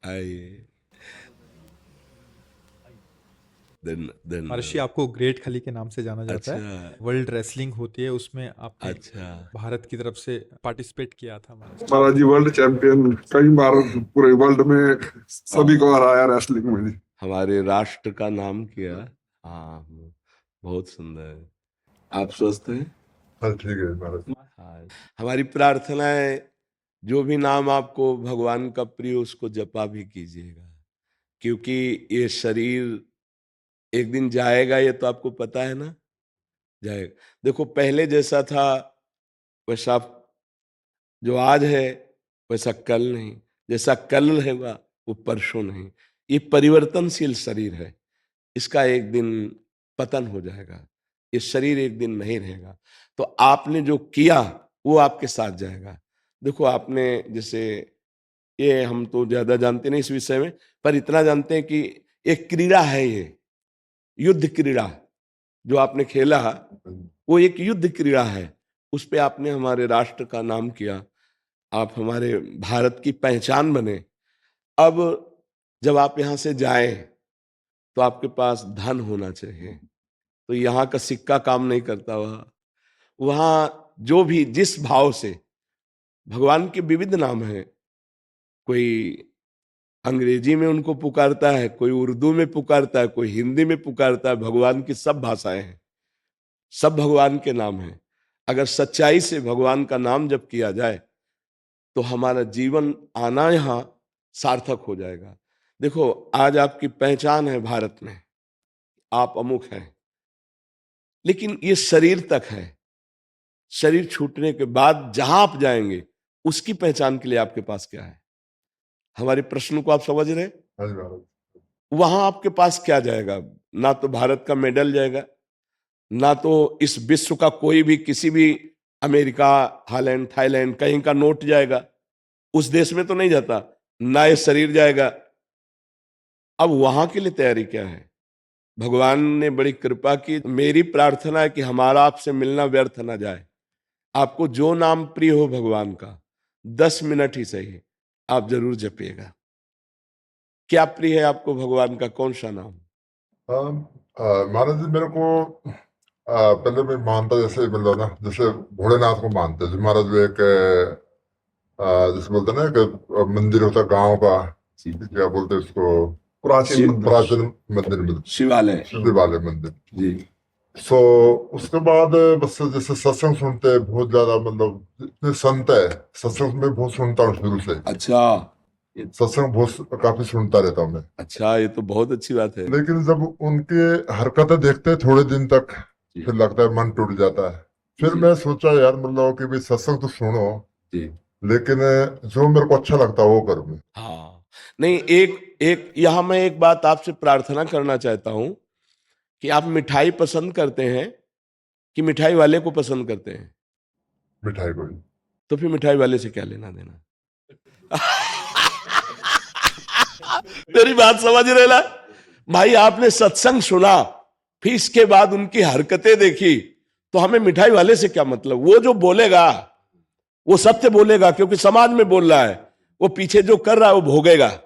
आइए। देन महर्षि, आपको ग्रेट खली के नाम से जाना जाता है। अच्छा, वर्ल्ड रेसलिंग होती है, उसमें आपने अच्छा, भारत की तरफ से पार्टिसिपेट किया था महाराज। महाराज जी वर्ल्ड चैंपियन कई बार पूरे वर्ल्ड में सभी को हराया रेसलिंग में जी। हमारे राष्ट्र का नाम किया। हाँ, बहुत सुंदर। आप स्वस्थ हैं? हाँ ठीक है महाराज। हाँ, हमारी प्रार्थना है जो भी नाम आपको भगवान का प्रिय उसको जपा भी कीजिएगा, क्योंकि ये शरीर एक दिन जाएगा, ये तो आपको पता है ना, जाएगा। देखो पहले जैसा था वैसा जो आज है वैसा कल नहीं, जैसा कल है वो परसों नहीं। ये परिवर्तनशील शरीर है, इसका एक दिन पतन हो जाएगा, ये शरीर एक दिन नहीं रहेगा। तो आपने जो किया वो आपके साथ जाएगा। देखो आपने जैसे, ये हम तो ज्यादा जानते नहीं इस विषय में, पर इतना जानते हैं कि एक क्रीड़ा है, ये युद्ध क्रीड़ा जो आपने खेला वो एक युद्ध क्रीड़ा है। उस पे आपने हमारे राष्ट्र का नाम किया, आप हमारे भारत की पहचान बने। अब जब आप यहाँ से जाएं तो आपके पास धन होना चाहिए। तो यहाँ का सिक्का काम नहीं करता, वहां जो भी जिस भाव से भगवान के विविध नाम हैं, कोई अंग्रेजी में उनको पुकारता है, कोई उर्दू में पुकारता है, कोई हिंदी में पुकारता है। भगवान की सब भाषाएं हैं, सब भगवान के नाम हैं। अगर सच्चाई से भगवान का नाम जब किया जाए तो हमारा जीवन आना यहाँ सार्थक हो जाएगा। देखो आज आपकी पहचान है भारत में, आप अमुक हैं, लेकिन ये शरीर तक है। शरीर छूटने के बाद जहां आप जाएंगे उसकी पहचान के लिए आपके पास क्या है? हमारे प्रश्न को आप समझ रहे हैं? हाँ जी महाराज। वहां आपके पास क्या जाएगा? ना तो भारत का मेडल जाएगा, ना तो इस विश्व का कोई भी किसी भी अमेरिका, हालैंड, थाईलैंड कहीं का नोट जाएगा, उस देश में तो नहीं जाता। ना ये शरीर जाएगा। अब वहां के लिए तैयारी क्या है? भगवान ने बड़ी कृपा की। मेरी प्रार्थना है कि हमारा आपसे मिलना व्यर्थ ना जाए। आपको जो नाम प्रिय हो भगवान का, 10 मिनट ही सही आप जरूर जपिएगा। क्या प्रिय है आपको भगवान का, कौन सा नाम? महाराज जी मेरे को पहले मैं मानता जैसे मतलब ना जैसे भोलेनाथ को मानते जैसे महाराज वो एक जैसे बोलते ना एक मंदिर होता गांव का, क्या बोलते हैं उसको, प्राचीन मंदिर मिलता, शिवालय। शिवालय मंदिर जी। सो उसके बाद बस जैसे सत्संग सुनते हैं बहुत ज्यादा, मतलब जितने संत है सत्संग में बहुत सुनता हूँ शुरू से। अच्छा, सत्संग बहुत काफी सुनता रहता हूँ मैं। अच्छा, ये तो बहुत अच्छी बात है। लेकिन जब उनके हरकतें देखते हैं थोड़े दिन तक जी। फिर लगता है मन टूट जाता है। फिर जी। मैं सोचा यार मतलब कि भाई सत्संग तो सुनो जी। लेकिन जो मेरे को अच्छा लगता है वो करूँ मैं। हाँ, नहीं, एक एक यहाँ मैं एक बात आपसे प्रार्थना करना चाहता हूं कि आप मिठाई पसंद करते हैं कि मिठाई वाले को पसंद करते हैं? मिठाई को तो फिर मिठाई वाले से क्या लेना देना? मेरी बात समझ रहे ना भाई? आपने सत्संग सुना, फिर इसके बाद उनकी हरकतें देखी, तो हमें मिठाई वाले से क्या मतलब? वो जो बोलेगा वो सत्य बोलेगा, क्योंकि समाज में बोल रहा है। वो पीछे जो कर रहा है वो भोगेगा,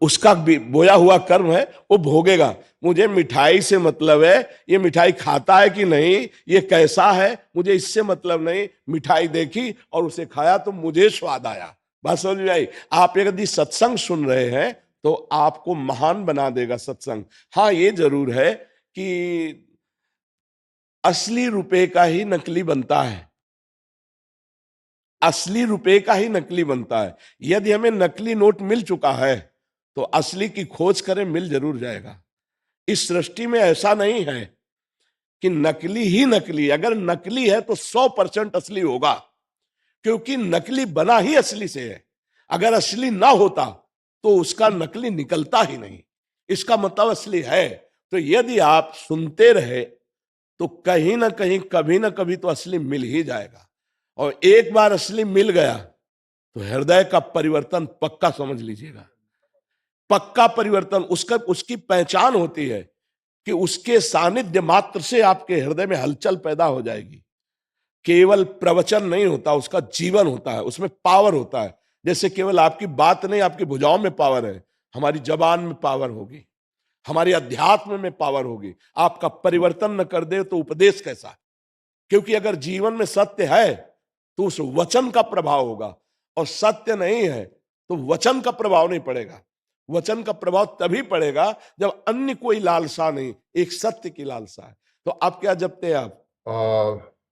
उसका बोया हुआ कर्म है, वो भोगेगा। मुझे मिठाई से मतलब है, ये मिठाई खाता है कि नहीं, ये कैसा है, मुझे इससे मतलब नहीं। मिठाई देखी और उसे खाया तो मुझे स्वाद आया। बात समझ में आई? आप यदि सत्संग सुन रहे हैं तो आपको महान बना देगा सत्संग। हाँ, ये जरूर है कि असली रुपए का ही नकली बनता है, असली रुपए का ही नकली बनता है। यदि हमें नकली नोट मिल चुका है तो असली की खोज करें, मिल जरूर जाएगा। इस सृष्टि में ऐसा नहीं है कि नकली ही नकली। अगर नकली है तो 100% असली होगा, क्योंकि नकली बना ही असली से है। अगर असली ना होता तो उसका नकली निकलता ही नहीं। इसका मतलब असली है। तो यदि आप सुनते रहे तो कहीं ना कहीं कभी ना कभी तो असली मिल ही जाएगा। और एक बार असली मिल गया तो हृदय का परिवर्तन पक्का समझ लीजिएगा, पक्का परिवर्तन। उसका उसकी पहचान होती है कि उसके सानिध्य मात्र से आपके हृदय में हलचल पैदा हो जाएगी। केवल प्रवचन नहीं होता, उसका जीवन होता है, उसमें पावर होता है। जैसे केवल आपकी बात नहीं, आपकी भुजाओं में पावर है, हमारी जबान में पावर होगी, हमारी अध्यात्म में पावर होगी। आपका परिवर्तन न कर दे तो उपदेश कैसा है? क्योंकि अगर जीवन में सत्य है तो उस वचन का प्रभाव होगा, और सत्य नहीं है तो वचन का प्रभाव नहीं पड़ेगा। वचन का प्रभाव तभी पड़ेगा जब अन्य कोई लालसा नहीं, एक सत्य की लालसा है। तो आप क्या जपते हैं आप?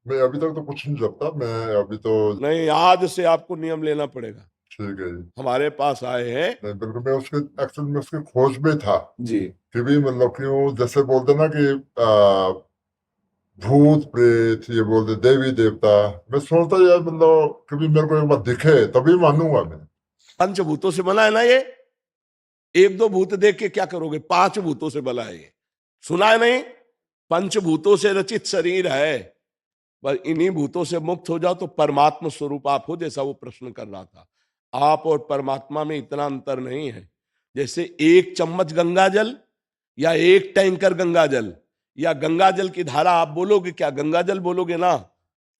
मैं अभी तक तो कुछ नहीं जपता, मैं अभी तो नहीं, आज से आपको नियम लेना पड़ेगा। ठीक है जी। हमारे पास आए हैं नहीं, बिल्कुल, मैं उसके एक्चुअल में उसकी खोज में था जी। कि भी मतलब क्यों जैसे बोलते ना कि भूत प्रेत, ये बोलते देवी देवता, मैं सोचता यार मतलब कभी मेरे को एक बार दिखे तभी मानूंगा मैं। पंचभूतों से बना है ना ये। एक दो भूत देख के क्या करोगे? 5 भूतों से बना है ये। सुना है नहीं? पंचभूतों से रचित शरीर है। पर इन्हीं भूतों से मुक्त हो जाओ तो परमात्मा स्वरूप आप हो, जैसा वो प्रश्न कर रहा था। आप और परमात्मा में इतना अंतर नहीं है। जैसे 1 चम्मच गंगा जल या 1 टैंकर गंगा जल या गंगा जल की धारा आप बोलोगे क्या? गंगा जल बोलोगे ना,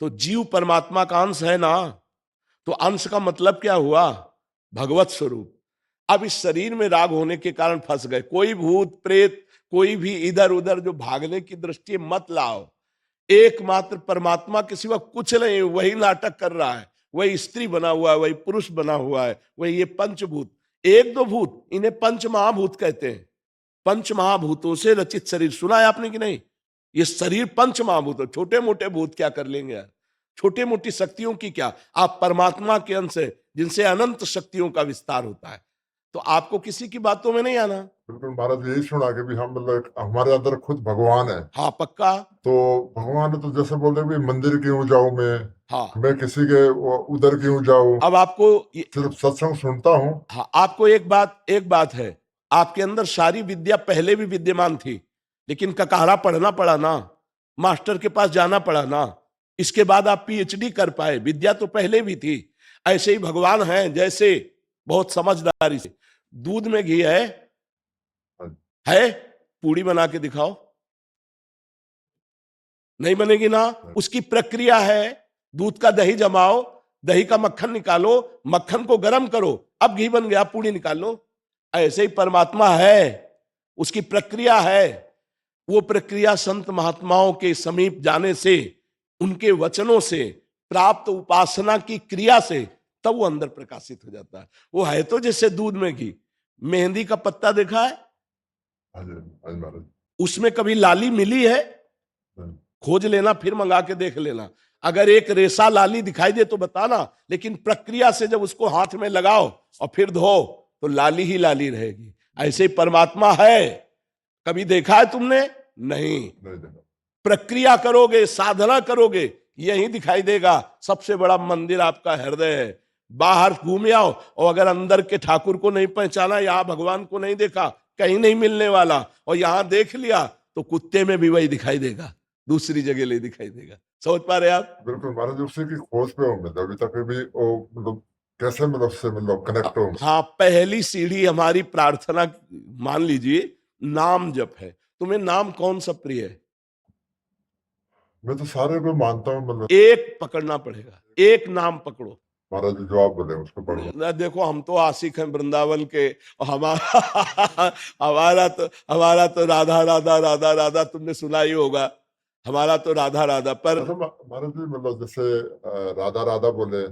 तो जीव परमात्मा का अंश है ना। तो अंश का मतलब क्या हुआ? भगवत स्वरूप। अब इस शरीर में राग होने के कारण फंस गए। कोई भूत प्रेत, कोई भी इधर उधर जो भागने की दृष्टि मत लाओ। एकमात्र परमात्मा के सिवा कुछ नहीं, वही नाटक कर रहा है। वही स्त्री बना हुआ है, वही पुरुष बना हुआ है, वही ये पंचभूत। 1-2 भूत, इन्हें पंच महाभूत कहते हैं। पंच महाभूतों से रचित शरीर सुना है आपने कि नहीं? ये शरीर पंच महाभूत है। छोटे मोटे भूत क्या कर लेंगे यार? छोटे मोटी शक्तियों की क्या? आप परमात्मा के अंश है, जिनसे अनंत शक्तियों का विस्तार होता है। तो आपको किसी की बातों में नहीं आना। बिल्कुल, महाराज यही सुना कि भी हम मतलब हमारे अंदर खुद भगवान है। हाँ, पक्का। तो भगवान है तो जैसे बोलते हैं भी मंदिर क्यों जाऊं हाँ, मैं किसी के उधर क्यों जाऊं, अब आपको सिर्फ सत्संग सुनता हूँ। हाँ, आपको एक बात है, आपके अंदर सारी विद्या पहले भी विद्यमान थी, लेकिन ककारा पढ़ना पड़ा ना, मास्टर के पास जाना पड़ा ना, इसके बाद आप पीएचडी कर पाए। विद्या तो पहले भी थी। ऐसे ही भगवान हैं, जैसे बहुत समझदारी से दूध में घी है, पूड़ी बना के दिखाओ, नहीं बनेगी ना। उसकी प्रक्रिया है, दूध का दही जमाओ, दही का मक्खन निकालो, मक्खन को गर्म करो, अब घी बन गया, पूड़ी निकाल लो। ऐसे ही परमात्मा है, उसकी प्रक्रिया है। वो प्रक्रिया संत महात्माओं के समीप जाने से, उनके वचनों से, प्राप्त उपासना की क्रिया से, तब वो अंदर प्रकाशित हो जाता है। वो है तो जैसे दूध में घी। मेहंदी का पत्ता देखा है? उसमें कभी लाली मिली है? खोज लेना, फिर मंगा के देख लेना। अगर एक रेशा लाली दिखाई दे तो बताना, लेकिन प्रक्रिया से जब उसको हाथ में लगाओ और फिर धो तो लाली ही लाली रहेगी। ऐसे ही परमात्मा है। कभी देखा है तुमने? नहीं। प्रक्रिया करोगे, साधना करोगे, यही दिखाई देगा। सबसे बड़ा मंदिर आपका हृदय है। बाहर घूम आओ और अगर अंदर के ठाकुर को नहीं पहचाना, यहाँ भगवान को नहीं देखा, कहीं नहीं मिलने वाला, और यहाँ देख लिया तो कुत्ते में भी वही दिखाई देगा, दूसरी जगह ले दिखाई देगा। समझ पा रहे आप? बिल्कुल महाराज, उसी की खोज पे हूँ मैं अभी तक भी। वो मतलब कैसे मतलब से मतलब कनेक्ट हो। हाँ, पहली सीढ़ी हमारी प्रार्थना, मान लीजिए नाम जप है। तुम्हें नाम कौन सा प्रिय है? मैं तो सारे को मानता हूँ, मतलब एक पकड़ना पड़ेगा, एक नाम पकड़ो। महाराज जो आप बोले उसको पढ़ो। देखो, हम तो आशिक हैं वृंदावन के, और हमारा तो राधा राधा राधा राधा, तुमने सुना ही होगा। हमारा तो राधा राधा। पर महाराज जी मतलब जैसे राधा राधा बोले,